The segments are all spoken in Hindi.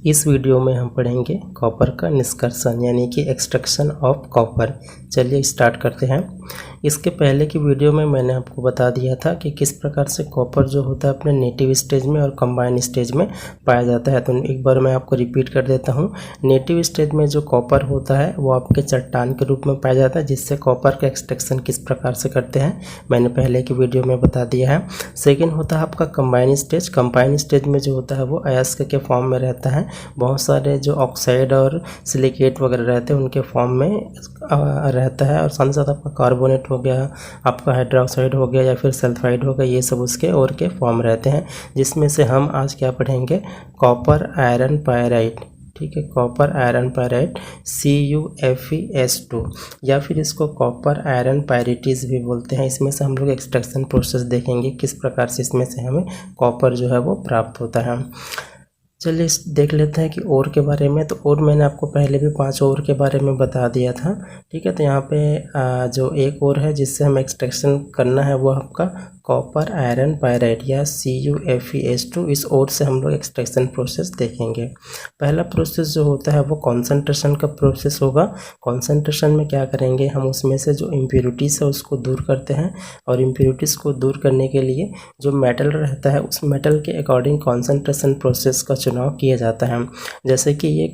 इस वीडियो में हम पढ़ेंगे कॉपर का निष्कर्षण यानी कि एक्सट्रैक्शन ऑफ कॉपर। चलिए स्टार्ट करते हैं। इसके पहले की वीडियो में मैंने आपको बता दिया था कि किस प्रकार से कॉपर जो होता है अपने नेटिव स्टेज में और कंबाइन स्टेज में पाया जाता है। तो एक बार मैं आपको रिपीट कर देता हूँ। नेटिव स्टेज में जो कॉपर होता है वो आपके चट्टान के रूप में पाया जाता है, जिससे कॉपर का एक्सट्रैक्शन किस प्रकार से करते हैं मैंने पहले की वीडियो में बता दिया है। सेकेंड होता है आपका कंबाइन स्टेज। कंबाइन स्टेज में जो होता है वो अयस्क के फॉर्म में रहता है। बहुत सारे जो ऑक्साइड और सिलिकेट वगैरह रहते हैं उनके फॉर्म में रहता है, और साथ साथ आपका कार्बोनेट हो गया, आपका हाइड्रोक्साइड हो गया या फिर सल्फाइड हो गया, ये सब उसके और के फॉर्म रहते हैं, जिसमें से हम आज क्या पढ़ेंगे, कॉपर आयरन पायराइट। ठीक है, कॉपर आयरन पायराइट CuFeS2 या फिर इसको कॉपर आयरन पायरिटीज भी बोलते हैं। इसमें से हम लोग एक्सट्रैक्शन प्रोसेस देखेंगे, किस प्रकार से इसमें से हमें कॉपर जो है वो प्राप्त होता है। चलिए देख लेते हैं कि ओर के बारे में। तो ओर मैंने आपको पहले भी 5 ओर के बारे में बता दिया था। ठीक है, तो यहाँ पे जो एक ओर है जिससे हम एक्सट्रैक्शन करना है वो आपका कॉपर आयरन पायराइट या CuFeS2। इस ओर से हम लोग एक्सट्रैक्शन प्रोसेस देखेंगे। पहला प्रोसेस जो होता है वो कॉन्सेंट्रेशन का प्रोसेस होगा। कॉन्सेंट्रेशन में क्या करेंगे, हम उसमें से जो इम्प्योरिटीज़ है उसको दूर करते हैं, और इम्प्योरिटीज़ को दूर करने के लिए जो मेटल रहता है उस मेटल के अकॉर्डिंग कॉन्सेंट्रेशन प्रोसेस का चुनाव किया जाता है। जैसे कि ये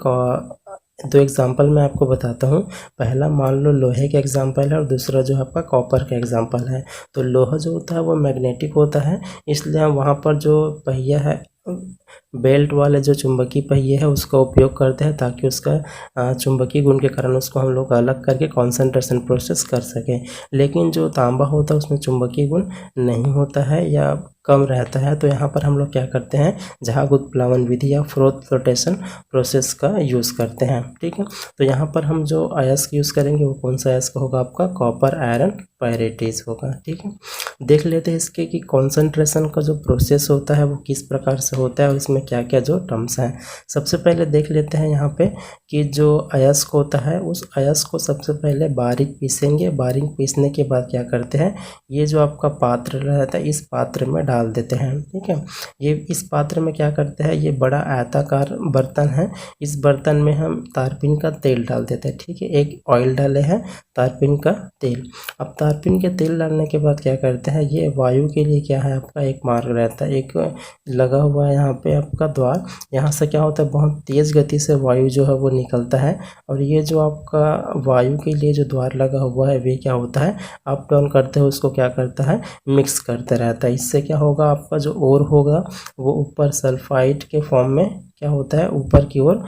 2 एग्जाम्पल मैं आपको बताता हूँ। पहला मान लो लोहे का एग्जाम्पल है और दूसरा जो आपका कॉपर का एग्जाम्पल है। तो लोहा जो होता है वो मैग्नेटिक होता है, इसलिए हम वहाँ पर जो पहिया है, बेल्ट वाले जो चुंबकीय पहिए है उसका उपयोग करते हैं, ताकि उसका चुंबकीय गुण के कारण उसको हम लोग अलग करके कॉन्सेंट्रेशन प्रोसेस कर सकें। लेकिन जो तांबा होता है उसमें चुंबकीय गुण नहीं होता है या कम रहता है, तो यहाँ पर हम लोग क्या करते हैं, झाग उत्प्लावन विधि या फ्लोटेशन प्रोसेस का यूज़ करते हैं। ठीक है, तो यहाँ पर हम जो अयस्क यूज़ करेंगे वो कौन सा अयस्क होगा, आपका कॉपर आयरन पायरेटीज होगा। ठीक है, देख लेते हैं इसके कि कॉन्सेंट्रेशन का जो प्रोसेस होता है वो किस प्रकार से होता है और इसमें क्या क्या जो टर्म्स हैं। सबसे पहले देख लेते हैं यहाँ पे कि जो अयस्क होता है उस अयस्क को सबसे पहले बारीक पीसेंगे। बारीक पीसने के बाद क्या करते हैं, ये जो आपका पात्र रहता है इस पात्र में डाल देते हैं। ठीक है, ये इस पात्र में क्या करते हैं, ये बड़ा आयताकार बर्तन है, इस बर्तन में हम तारपीन का तेल डाल देते हैं। ठीक है, एक ऑयल डाले हैं, तारपीन का तेल। अब तारपीन के तेल डालने के बाद क्या करते हैं, ये वायु के लिए क्या है, आपका एक मार्ग रहता है, एक लगा हुआ है यहाँ पे आपका द्वार। यहाँ से क्या होता है, बहुत तेज़ गति से वायु जो है वो निकलता है, और ये जो आपका वायु के लिए जो द्वार लगा हुआ है वे क्या होता है, अप डाउन करते हैं उसको क्या करता है, मिक्स करते रहता है। इससे क्या होगा, आपका जो ओर होगा वो ऊपर सल्फाइड के फॉर्म में क्या होता है, ऊपर की ओर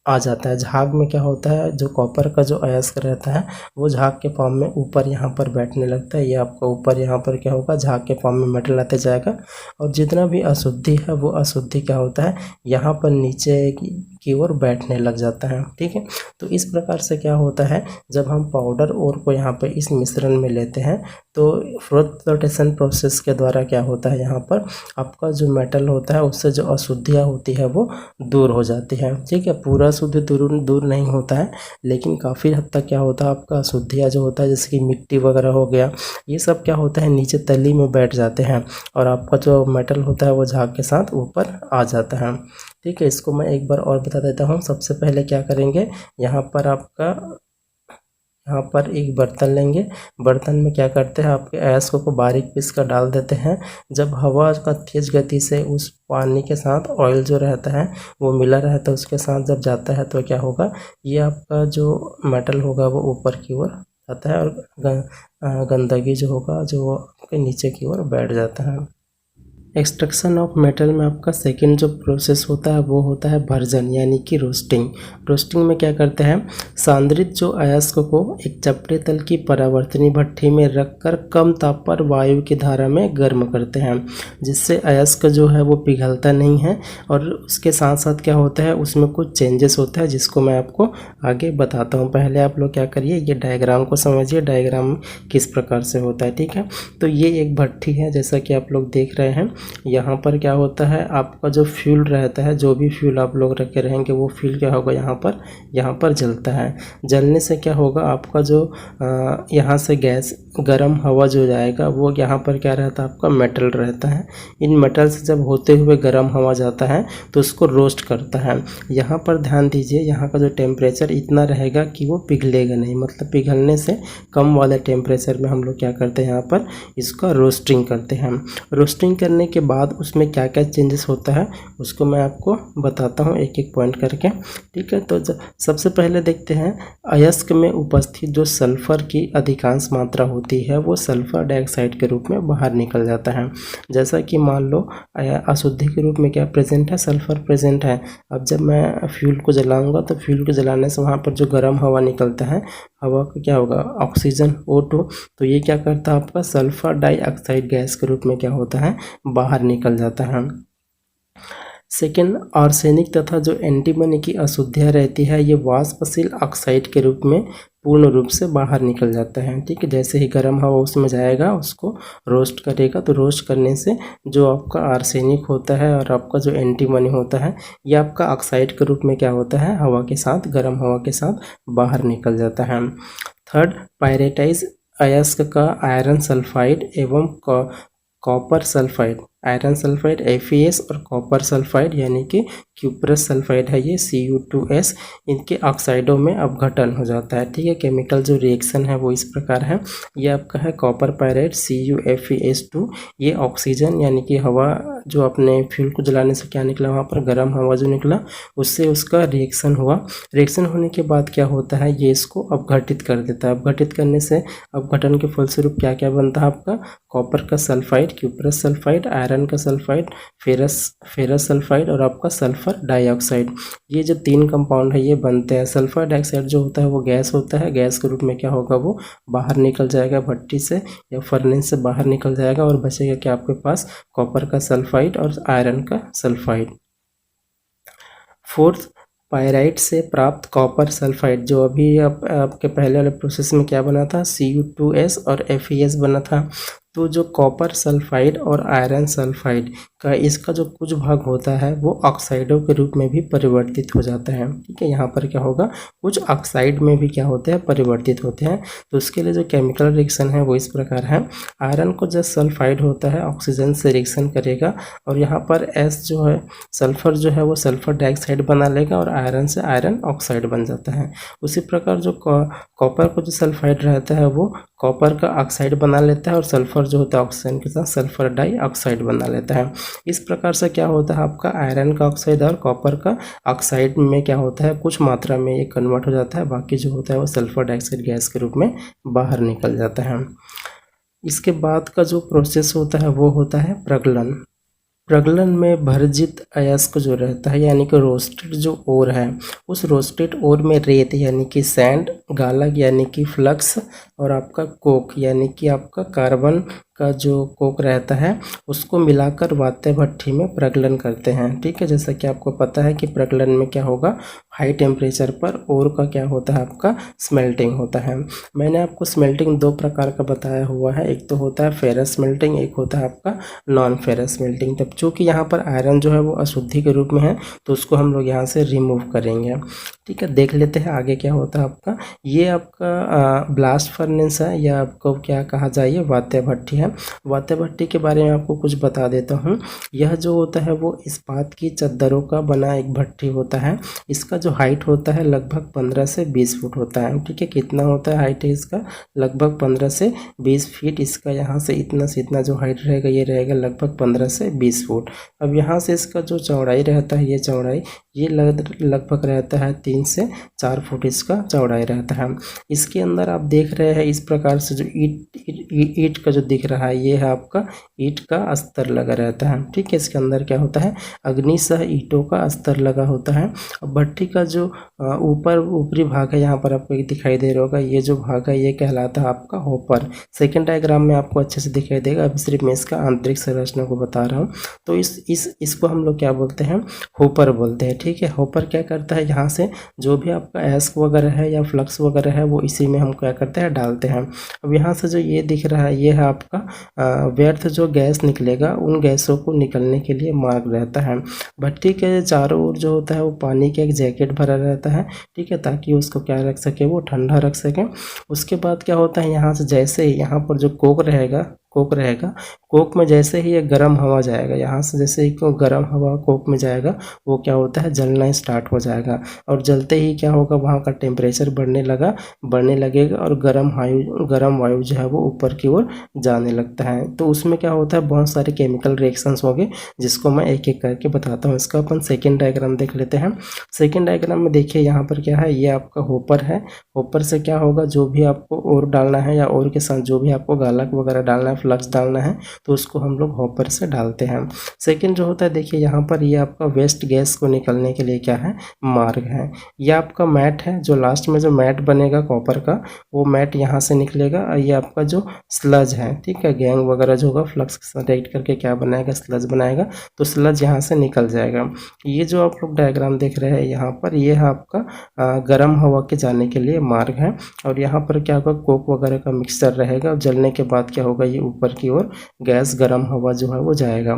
आ जाता है। झाग में क्या होता है, जो कॉपर का जो अयस्क रहता है वो झाग के फॉर्म में ऊपर यहाँ पर बैठने लगता है। ये आपका ऊपर यहाँ पर क्या होगा, झाग के फॉर्म में मेटल आते जाएगा, और जितना भी अशुद्धि है वो अशुद्धि क्या होता है, यहाँ पर नीचे की ओर बैठने लग जाता है। ठीक है, तो इस प्रकार से क्या होता है, जब हम पाउडर ओर को यहाँ पर इस मिश्रण में लेते हैं तो फ्लोटेशन प्रोसेस के द्वारा क्या होता है, यहाँ पर आपका जो मेटल होता है उससे जो अशुद्धियाँ होती है वो दूर हो जाती है। ठीक है, पूरा शुद्ध दूर नहीं होता है, लेकिन काफ़ी हद तक क्या होता है, आपका अशुद्धियाँ जो होता है जैसे कि मिट्टी वगैरह हो गया, ये सब क्या होता है नीचे तली में बैठ जाते हैं, और आपका जो मेटल होता है वो झाग के साथ ऊपर आ जाता है। ठीक है, इसको मैं एक बार और बता देता हूँ। सबसे पहले क्या करेंगे, यहाँ पर एक बर्तन लेंगे। बर्तन में क्या करते हैं, आपके अयस्क को बारीक पीस कर डाल देते हैं। जब हवा का तेज गति से उस पानी के साथ ऑयल जो रहता है वो मिला रहता है, उसके साथ जब जाता है तो क्या होगा, ये आपका जो मेटल होगा वो ऊपर की ओर आता है, और गंदगी जो होगा जो आपके नीचे की ओर बैठ जाता है। एक्सट्रैक्शन ऑफ मेटल में आपका सेकंड जो प्रोसेस होता है वो होता है भर्जन यानी कि रोस्टिंग। रोस्टिंग में क्या करते हैं, सांद्रित जो अयस्क को एक चपटे तल की परावर्तनी भट्ठी में रखकर कम ताप पर वायु की धारा में गर्म करते हैं, जिससे अयस्क जो है वो पिघलता नहीं है, और उसके साथ साथ क्या होता है, उसमें कुछ चेंजेस होता है जिसको मैं आपको आगे बताता हूँ। पहले आप लोग क्या करिए, ये डायग्राम को समझिए, डायग्राम किस प्रकार से होता है। ठीक है, तो ये एक भट्ठी है जैसा कि आप लोग देख रहे हैं। यहाँ पर क्या होता है आपका जो फ्यूल रहता है, जो भी फ्यूल आप लोग रखे रहेंगे वो फ्यूल क्या होगा यहाँ पर जलता है। जलने से क्या होगा आपका जो यहाँ से गैस गर्म हवा जो जाएगा वो यहाँ पर क्या रहता है आपका मेटल रहता है। इन मेटल से जब होते हुए गर्म हवा जाता है तो उसको रोस्ट करता है। यहाँ पर ध्यान दीजिए, यहाँ का जो टेम्परेचर इतना रहेगा कि वो पिघलेगा नहीं, मतलब पिघलने से कम वाले टेम्परेचर में हम लोग क्या करते हैं यहाँ पर इसका रोस्टिंग करते हैं। रोस्टिंग करने के बाद उसमें क्या क्या चेंजेस होता है उसको मैं आपको बताता हूँ एक एक पॉइंट करके, ठीक है। तो सबसे पहले देखते हैं अयस्क में उपस्थित जो सल्फर की अधिकांश मात्रा होती है वो सल्फर डाइऑक्साइड के रूप में बाहर निकल जाता है। जैसा कि मान लो अशुद्धि के रूप में क्या प्रेजेंट है, सल्फर प्रेजेंट है। अब जब मैं फ्यूल को जलाऊंगा तो फ्यूल को जलाने से वहाँ पर जो गर्म हवा निकलता है, हवा का क्या होगा ऑक्सीजन O2, तो ये क्या करता है आपका सल्फर डाइऑक्साइड गैस के रूप में क्या होता है बाहर निकल जाता है। सेकेंड, आर्सेनिक तथा जो एंटीमनी की अशुद्धियाँ रहती है ये वाष्पशील ऑक्साइड के रूप में पूर्ण रूप से बाहर निकल जाता है, ठीक है। जैसे ही गर्म हवा उसमें जाएगा उसको रोस्ट करेगा तो रोस्ट करने से जो आपका आर्सेनिक होता है और आपका जो एंटीमनी होता है ये आपका ऑक्साइड के रूप में क्या होता है हवा के साथ, गर्म हवा के साथ बाहर निकल जाता है। थर्ड, पायरेटाइज अयस्क का आयरन सल्फाइड एवं copper sulphide, iron sulphide FeS और कॉपर सल्फाइड यानी कि क्यूप्रस सल्फाइड है ये Cu2S, इनके ऑक्साइडों में अपघटन हो जाता है, ठीक है। केमिकल जो रिएक्शन है वो इस प्रकार है, ये आपका है कॉपर पायरेट CuFeS2, ये ऑक्सीजन यानी कि हवा जो अपने फ्यूल को जलाने से क्या निकला वहाँ पर गर्म हवा जो निकला उससे उसका रिएक्शन हुआ। रिएक्शन होने के बाद क्या होता है ये इसको अपघटित कर देता है। अपघटित करने से अपघटन के फलस्वरूप क्या क्या बनता है आपका कॉपर का सल्फाइड, क्यूप्रस सल्फाइड, आयरन का सल्फाइड, फेरस सल्फाइड और आपका सल्फर डाइऑक्साइड। ये जो तीन कंपाउंड है ये बनते हैं। सल्फर डाइऑक्साइड जो होता है वो गैस होता है, गैस के रूप में क्या होगा वो बाहर निकल जाएगा भट्टी से या फर्नेस से बाहर निकल जाएगा और बचेगा क्या आपके पास कॉपर का सल्फाइड और आयरन का सल्फाइड। फोर्थ, पायराइट से प्राप्त कॉपर सल्फाइड जो अभी आपके पहले वाले प्रोसेस में क्या बना था Cu2S और FeS बना था, तो जो कॉपर सल्फाइड और आयरन सल्फाइड का इसका जो कुछ भाग होता है वो ऑक्साइडों के रूप में भी परिवर्तित हो जाता है, ठीक है। यहाँ पर क्या होगा कुछ ऑक्साइड में भी क्या होते हैं परिवर्तित होते हैं। तो उसके लिए जो केमिकल रिएक्शन है वो इस प्रकार है। आयरन को जब सल्फाइड होता है ऑक्सीजन से रिएक्शन करेगा और यहाँ पर S जो है सल्फर जो है वो सल्फर डाइऑक्साइड बना लेगा और आयरन से आयरन ऑक्साइड बन जाता है। उसी प्रकार जो कॉपर को जो सल्फाइड रहता है वो कॉपर का ऑक्साइड बना लेता है और सल्फर जो होता है ऑक्सीजन के साथ सल्फर डाइऑक्साइड बना लेता है। इस प्रकार से क्या होता है आपका आयरन का ऑक्साइड और कॉपर का ऑक्साइड में क्या होता है कुछ मात्रा में ये कन्वर्ट हो जाता है, बाकी जो होता है वो सल्फर डाइऑक्साइड गैस के रूप में बाहर निकल जाता है। इसके बाद का जो प्रोसेस होता है वो होता है प्रगलन। प्रगलन में भर्जित अयस्क जो रहता है यानी कि रोस्टेड जो ओर है उस रोस्टेड ओर में रेत यानी कि सैंड, गालक यानी कि फ्लक्स और आपका कोक यानी कि आपका कार्बन का जो कोक रहता है उसको मिलाकर वात्य भट्ठी में प्रगलन करते हैं, ठीक है। जैसा कि आपको पता है कि प्रगलन में क्या होगा हाई टेम्परेचर पर ओर का क्या होता है आपका स्मेल्टिंग होता है। मैंने आपको स्मेल्टिंग दो प्रकार का बताया हुआ है, एक तो होता है फेरस स्मेल्टिंग, एक होता है आपका नॉन फेरस स्मेल्टिंग। तब चूँकि यहाँ पर आयरन जो है वो अशुद्धि के रूप में है तो उसको हम लोग यहाँ से रिमूव करेंगे, ठीक है। देख लेते हैं आगे क्या होता है आपका। ये आपका ब्लास्ट फर्नेस है या आपको क्या कहा जाए वात्य भट्ठी है। वात्य भट्टी के बारे में आपको कुछ बता देता हूँ। यह जो होता है वो इस्पात की चद्दरों का बना एक भट्टी होता है। इसका जो हाइट होता है लगभग 15 से 20 फुट होता है, ठीक है। कितना होता है हाइट है इसका लगभग 15 से 20 फीट। इसका यहाँ से इतना जो हाइट रहेगा ये रहेगा लगभग 15 से 20 फुट। अब यहाँ से इसका जो चौड़ाई रहता है ये चौड़ाई ये लगभग रहता है 3 से 4 फुट इसका चौड़ाई रहता है। इसके अंदर आप देख रहे हैं इस प्रकार से जो ईंट का जो दिख रहा है ये है आपका ईंट का अस्तर लगा रहता है, ठीक है। इसके अंदर क्या होता है अग्निशः ईंटों का अस्तर लगा होता है। अब भट्टी का जो ऊपरी भाग है यहाँ पर आपको दिखाई दे रहा होगा, ये जो भाग है ये कहलाता है आपका होपर। सेकेंड डायग्राम में आपको अच्छे से दिखाई देगा, अभी सिर्फ मैं इसका आंतरिक संरचना को बता रहा हूँ। तो इसको हम लोग क्या बोलते हैं होपर बोलते हैं, ठीक है। होपर क्या करता है यहाँ से जो भी आपका एस्क वगैरह है या फ्लक्स वगैरह है वो इसी में हम क्या करते हैं डालते हैं। अब यहाँ से जो ये दिख रहा है ये है आपका व्यर्थ जो गैस निकलेगा उन गैसों को निकलने के लिए मार्ग रहता है। भट्टी के चारों ओर जो होता है वो पानी का एक जैकेट भरा रहता है, ठीक है, ताकि उसको क्या रख सके, वो ठंडा रख सके। उसके बाद क्या होता है, यहाँ से जैसे ही यहाँ पर जो कोक रहेगा, कोक में जैसे ही ये गर्म हवा जाएगा, यहाँ से जैसे ही गर्म हवा कोक में जाएगा, वो क्या होता है, जलना स्टार्ट हो जाएगा। और जलते ही क्या होगा, वहाँ का टेम्परेचर बढ़ने लगेगा और गर्म वायु जो है वो ऊपर की ओर जाने लगता है। तो उसमें क्या होता है, बहुत सारे केमिकल रिएक्शंस होंगे, जिसको मैं एक एक करके बताता हूँ। इसका अपन सेकेंड डायग्राम देख लेते हैं। सेकेंड डायग्राम में देखिए, यहाँ पर क्या है, ये आपका होपर है। होपर से क्या होगा, जो भी आपको और डालना है या और के साथ जो भी आपको गालक वगैरह डालना है, फ्लक्स डालना है, तो उसको हम लोग हॉपर से डालते हैं। सेकंड जो होता है, देखिए यहाँ पर ये आपका वेस्ट गैस को निकलने के लिए क्या है, मार्ग है। ये आपका मैट है, जो लास्ट में जो मैट बनेगा कॉपर का, वो मैट यहाँ से निकलेगा। और ये आपका जो स्लज है, ठीक है, गैंग वगैरह जो होगा फ्लक्स के साथ रिएक्ट करके क्या बनाएगा, स्लज बनाएगा। तो स्लज यहाँ से निकल जाएगा। ये जो आप लोग डायग्राम देख रहे हैं यहाँ पर, ये है आपका गर्म हवा के जाने के लिए मार्ग है। और यहाँ पर क्या होगा, कोक वगैरह का मिक्सचर रहेगा। और जलने के बाद क्या होगा, ये ऊपर की ओर गैस गर्म हवा जो है वो जाएगा।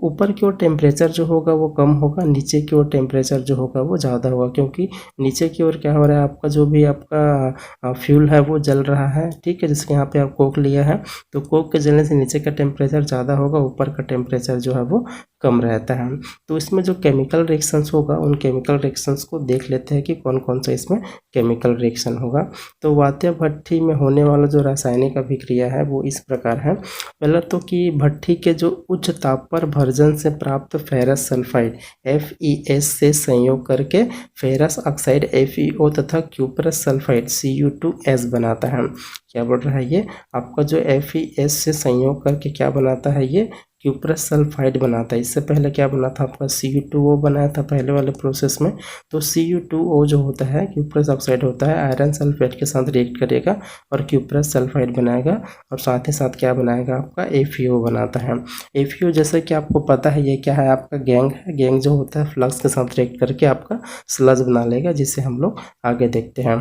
ऊपर की ओर टेम्परेचर जो होगा वो कम होगा, नीचे की ओर टेम्परेचर जो होगा वो ज़्यादा होगा, क्योंकि नीचे की ओर क्या हो रहा है, आपका जो भी आपका फ्यूल है वो जल रहा है, ठीक है। जिसके यहाँ पे आप कोक लिया है, तो कोक के जलने से नीचे का टेम्परेचर ज़्यादा होगा, ऊपर का टेम्परेचर जो है वो कम रहता है। तो इसमें जो केमिकल रिएक्शंस होगा, उन केमिकल रिएक्शंस को देख लेते हैं कि कौन कौन सा इसमें केमिकल रिएक्शन होगा। तो वात्य भट्ठी में होने वाला जो रासायनिक अभिक्रिया है वो इस प्रकार है। पहला तो कि भट्ठी के जो उच्च ताप पर भर्जन से प्राप्त फेरस सल्फाइड FeS से संयोग करके फेरस ऑक्साइड FeO तथा क्यूपरस सल्फाइड Cu2S बनाता है। क्या बोल रहा है, ये आपका जो FeS से संयोग करके क्या बनाता है, ये क्यूपरस सल्फाइड बनाता है। इससे पहले क्या बना था, आपका Cu2O बनाया था पहले वाले प्रोसेस में। तो Cu2O जो होता है, क्यूपरस ऑक्साइड होता है, आयरन सल्फेट के साथ रिएक्ट करेगा और क्यूपरस सल्फाइड बनाएगा। और साथ ही साथ क्या बनाएगा, आपका FeO बनाता है। FeO जैसे कि आपको पता है, ये क्या है, आपका गैंग है। गैंग जो होता है फ्लक्स के साथ रिएक्ट करके आपका स्लज बना लेगा, जिसे हम लोग आगे देखते हैं।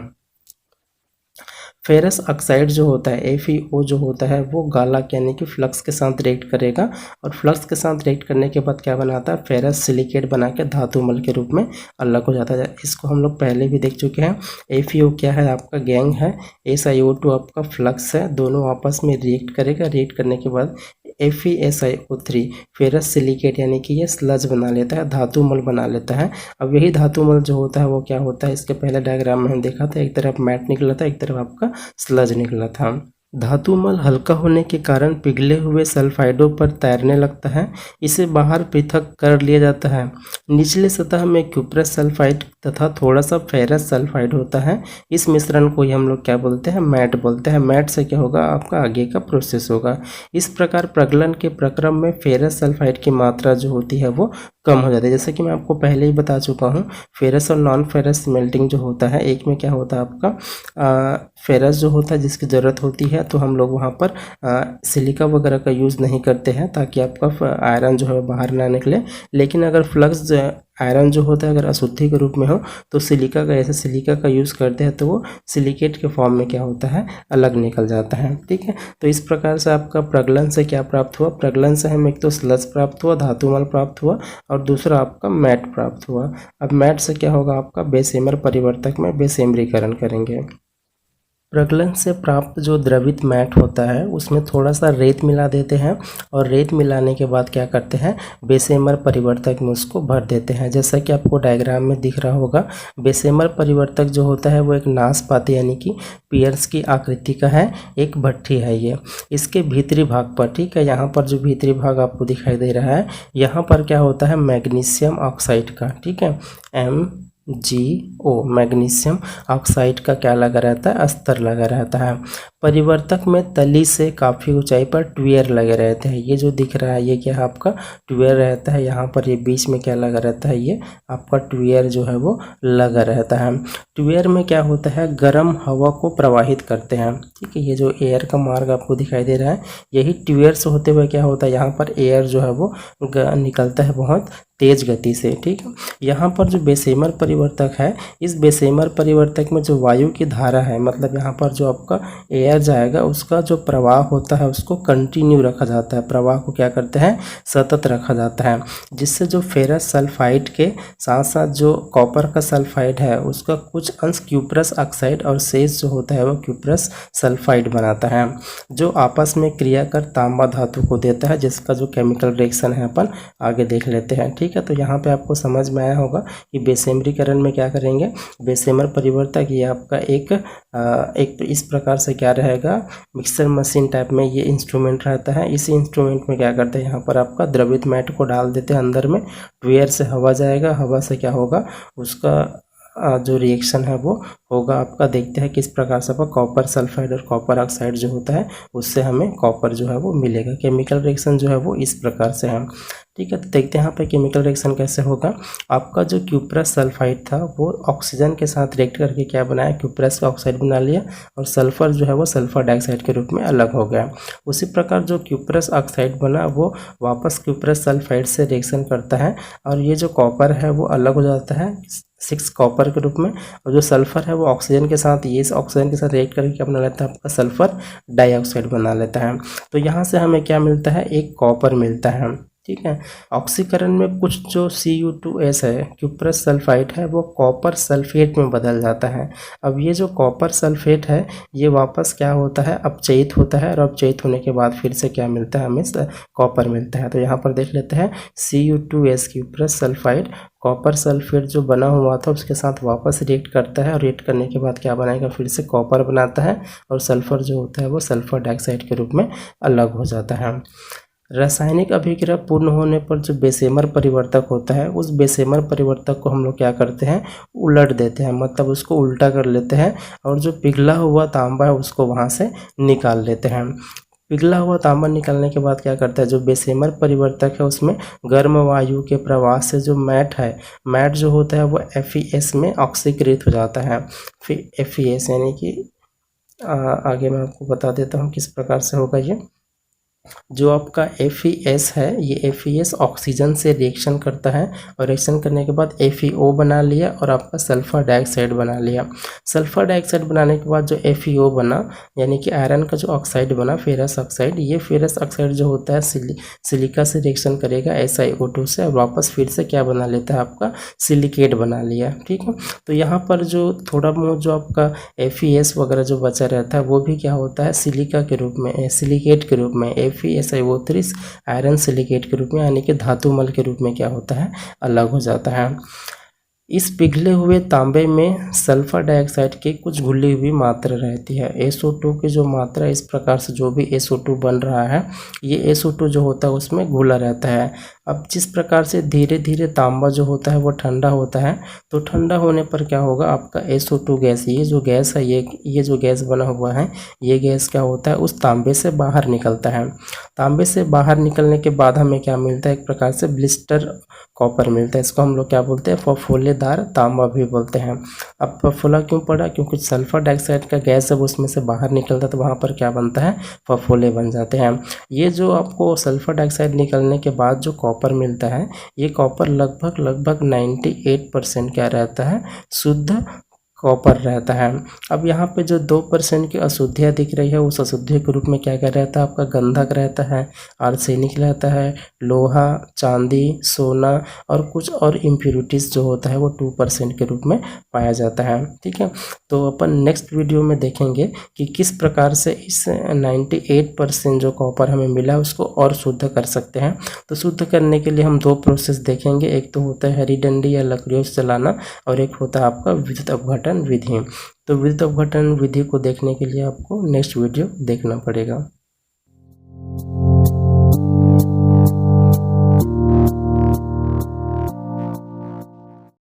फेरस ऑक्साइड जो होता है, FeO जो होता है, वो गालक यानी कि फ्लक्स के साथ रिएक्ट करेगा। और फ्लक्स के साथ रिएक्ट करने के बाद क्या बनाता है, फेरस सिलिकेट बना के धातुमल के रूप में अलग हो जाता है। इसको हम लोग पहले भी देख चुके हैं। FeO क्या है, आपका गैंग है। SiO2 आपका फ्लक्स है। दोनों आपस में रिएक्ट करेगा। रिएक्ट करने के बाद FeSiO3 फेरस सिलिकेट यानी कि ये स्लज बना लेता है, धातुमल बना लेता है। अब यही धातुमल जो होता है वो क्या होता है, इसके पहले डायग्राम में हम देखा था, एक तरफ मैट निकला था, एक तरफ आपका स्लज निकला था। धातुमल हल्का होने के कारण पिघले हुए सल्फाइडों पर तैरने लगता है। इसे बाहर पृथक कर लिया जाता है। निचले सतह में क्यूपरस सल्फाइड तथा थोड़ा सा फेरस सल्फाइड होता है। इस मिश्रण को ही हम लोग क्या बोलते हैं, मैट बोलते हैं। मैट से क्या होगा, आपका आगे का प्रोसेस होगा। इस प्रकार प्रगलन के प्रक्रम में फेरस सल्फाइड की मात्रा जो होती है वो कम हो जाती है। जैसे कि मैं आपको पहले ही बता चुका हूँ, फेरस और नॉन फेरस मेल्टिंग जो होता है, एक में क्या होता है, आपका फेरस जो होता है जिसकी ज़रूरत होती है, तो हम लोग वहाँ पर सिलिका वगैरह का यूज़ नहीं करते हैं, ताकि आपका आयरन जो है बाहर ना निकले। लेकिन अगर फ्लक्स आयरन जो होता है अगर अशुद्धि के रूप में हो, तो सिलिका का, ऐसे सिलिका का यूज़ करते हैं, तो वो सिलिकेट के फॉर्म में क्या होता है, अलग निकल जाता है, ठीक है। तो इस प्रकार से आपका प्रगलन से क्या प्राप्त हुआ, प्रगलन से हमें एक तो स्लज प्राप्त हुआ, धातुमल प्राप्त हुआ, और दूसरा आपका मैट प्राप्त हुआ। अब मैट से क्या होगा, आपका बेसेमर परिवर्तक में बेसेमरीकरण करेंगे। प्रगलन से प्राप्त जो द्रवित मैट होता है उसमें थोड़ा सा रेत मिला देते हैं, और रेत मिलाने के बाद क्या करते हैं, बेसेमर परिवर्तक में उसको भर देते हैं। जैसा कि आपको डायग्राम में दिख रहा होगा, बेसेमर परिवर्तक जो होता है वो एक नाशपाती यानी कि पियर्स की आकृति का है, एक भट्ठी है ये। इसके भीतरी भाग पर, ठीक है, यहाँ पर जो भीतरी भाग आपको दिखाई दे रहा है, यहाँ पर क्या होता है, मैग्नीशियम ऑक्साइड का, ठीक है, MgO मैग्नीशियम ऑक्साइड का क्या लगा रहता है, अस्तर लगा रहता है। परिवर्तक में तली से काफ़ी ऊंचाई पर ट्वेयर लगे रहते हैं। ये जो दिख रहा है ये क्या है, आपका ट्वेयर रहता है। यहाँ पर ये बीच में क्या लगा रहता है, ये आपका ट्वेयर जो है वो लगा रहता है। ट्वेयर में क्या होता है, गर्म हवा को प्रवाहित करते हैं, ठीक है। ये जो एयर का मार्ग आपको दिखाई दे रहा है, यही ट्वेयर से होते हुए क्या होता है, यहाँ पर एयर जो है वो निकलता है बहुत तेज गति से। ठीक है, यहाँ पर जो बेसेमर परिवर्तक है, इस बेसेमर परिवर्तक में जो वायु की धारा है, मतलब यहाँ पर जो आपका एयर जाएगा उसका जो प्रवाह होता है उसको कंटिन्यू रखा जाता है, प्रवाह को क्या करते हैं, सतत रखा जाता है, जिससे जो फेरस सल्फाइड के साथ साथ जो कॉपर का सल्फाइड है उसका कुछ अंश क्यूप्रस ऑक्साइड और शेष जो होता है वो क्यूप्रस सल्फाइड बनाता है, जो आपस में क्रिया कर तांबा धातु को देता है, जिसका जो केमिकल रिएक्शन है अपन आगे देख लेते हैं। ठीक है, तो यहाँ पे आपको समझ में आया होगा कि बेसेमरीकरण में क्या करेंगे, बेसेमर परिवर्तक ये आपका एक इस प्रकार से क्या रहेगा, मिक्सर मशीन टाइप में ये इंस्ट्रूमेंट रहता है। इसी इंस्ट्रूमेंट में क्या करते हैं, यहाँ पर आपका द्रवित मैट को डाल देते हैं अंदर में, एयर से हवा जाएगा, हवा से क्या होगा, उसका जो रिएक्शन है वो होगा आपका। देखते हैं किस प्रकार से आपका कॉपर सल्फाइड और कॉपर ऑक्साइड जो होता है उससे हमें कॉपर जो है वो मिलेगा। केमिकल रिएक्शन जो है वो इस प्रकार से है। ठीक है, तो देखते हैं यहाँ पे केमिकल रिएक्शन कैसे होगा। आपका जो क्यूप्रस सल्फाइड था वो ऑक्सीजन के साथ रिएक्ट करके क्या बनाया, क्यूप्रस का ऑक्साइड बना लिया और सल्फर जो है वो सल्फर डाइऑक्साइड के रूप में अलग हो गया। उसी प्रकार जो क्यूप्रस ऑक्साइड बना वो वापस क्यूप्रस सल्फाइड से रिएक्शन करता है और ये जो कॉपर है वो अलग हो जाता है 6 कॉपर के रूप में, और जो सल्फर है वो ऑक्सीजन के साथ, ये ऑक्सीजन के साथ रिएक्ट करके क्या बना लेता है, आपका सल्फर डाइऑक्साइड बना लेता है। तो यहाँ से हमें क्या मिलता है, एक कॉपर मिलता है। ठीक है, ऑक्सीकरण में कुछ जो Cu2S है, क्यूप्रस सल्फाइड है, वो कॉपर सल्फेट में बदल जाता है। अब ये जो कॉपर सल्फेट है ये वापस क्या होता है, अपचयित होता है, और अपचयित होने के बाद फिर से क्या मिलता है, हमें कॉपर मिलता है। तो यहाँ पर देख लेते हैं Cu2S cuprous sulphide copper sulphate जो बना हुआ था उसके साथ वापस रिएक्ट करता है और रिएक्ट करने के बाद क्या बनाएगा, फिर से कॉपर बनाता है और सल्फर जो होता है वो सल्फर डाइऑक्साइड के रूप में अलग हो जाता है। रासायनिक अभिक्रिया पूर्ण होने पर जो बेसेमर परिवर्तक होता है उस बेसेमर परिवर्तक को हम लोग क्या करते हैं, उलट देते हैं, मतलब उसको उल्टा कर लेते हैं और जो पिघला हुआ तांबा है उसको वहाँ से निकाल लेते हैं। पिघला हुआ तांबा निकालने के बाद क्या करता है, जो बेसेमर परिवर्तक है उसमें गर्म वायु के प्रवाह से जो मैट है, मैट जो होता है वो FeS में ऑक्सीकृत हो जाता है। फिर FeS यानी कि आगे मैं आपको बता देता हूँ किस प्रकार से होगा ये। जो आपका FeS है ये FeS ऑक्सीजन से रिएक्शन करता है और रिएक्शन करने के बाद FeO बना लिया और आपका सल्फर डाइऑक्साइड बना लिया। सल्फर डाइऑक्साइड बनाने के बाद जो FeO बना यानी कि आयरन का जो ऑक्साइड बना फेरस ऑक्साइड, ये फेरस ऑक्साइड जो होता है सिलिका से रिएक्शन करेगा SiO2 से और वापस फिर से क्या बना लेता है, आपका सिलिकेट बना लिया। ठीक है, तो यहाँ पर जो थोड़ा बहुत जो आपका FeS वगैरह जो बचा रहता है वो भी क्या होता है, सिलिका के रूप में, सिलिकेट के रूप में FeSiO3 आयरन सिलिकेट के रूप में यानी कि धातुमल के रूप में क्या होता है, अलग हो जाता है। इस पिघले हुए तांबे में सल्फर डाइऑक्साइड की कुछ घुली हुई मात्रा रहती है। SO2 की जो मात्रा, इस प्रकार से जो भी SO2 बन रहा है ये SO2 जो होता है उसमें घुला रहता है। अब जिस प्रकार से धीरे धीरे तांबा जो होता है वो ठंडा होता है, तो ठंडा होने पर क्या होगा, आपका SO2 गैस, ये जो गैस है, ये जो गैस बना हुआ है ये गैस क्या होता है, उस तांबे से बाहर निकलता है। तांबे से बाहर निकलने के बाद हमें क्या मिलता है, एक प्रकार से ब्लिस्टर कॉपर मिलता है। इसको हम लोग क्या बोलते हैं, फफोलेदार तांबा भी बोलते हैं। अब फफोला क्यों पड़ा, क्योंकि सल्फर डाइऑक्साइड का गैस जब उसमें से बाहर निकलता है तो वहाँ पर क्या बनता है, फफोले बन जाते हैं। ये जो आपको सल्फर डाइऑक्साइड निकलने के बाद जो कॉपर मिलता है, ये कॉपर लगभग 98% क्या रहता है, शुद्ध कॉपर रहता है। अब यहाँ पे जो 2% की अशुद्धियाँ दिख रही है उस अशुद्धि के रूप में क्या क्या रहता है, आपका गंधक रहता है, आर्सेनिक रहता है, लोहा, चांदी, सोना और कुछ और इम्प्यूरिटीज़ जो होता है वो 2% के रूप में पाया जाता है। ठीक है, तो अपन नेक्स्ट वीडियो में देखेंगे कि किस प्रकार से इस 98% जो कॉपर हमें मिला उसको और शुद्ध कर सकते हैं। तो शुद्ध करने के लिए हम 2 प्रोसेस देखेंगे, एक तो होता है हरी डंडी या लकड़ियों से जलाना और एक होता है आपका विद्युत अपघटन विधि। तो विद्युत अपघटन विधि को देखने के लिए आपको नेक्स्ट वीडियो देखना पड़ेगा।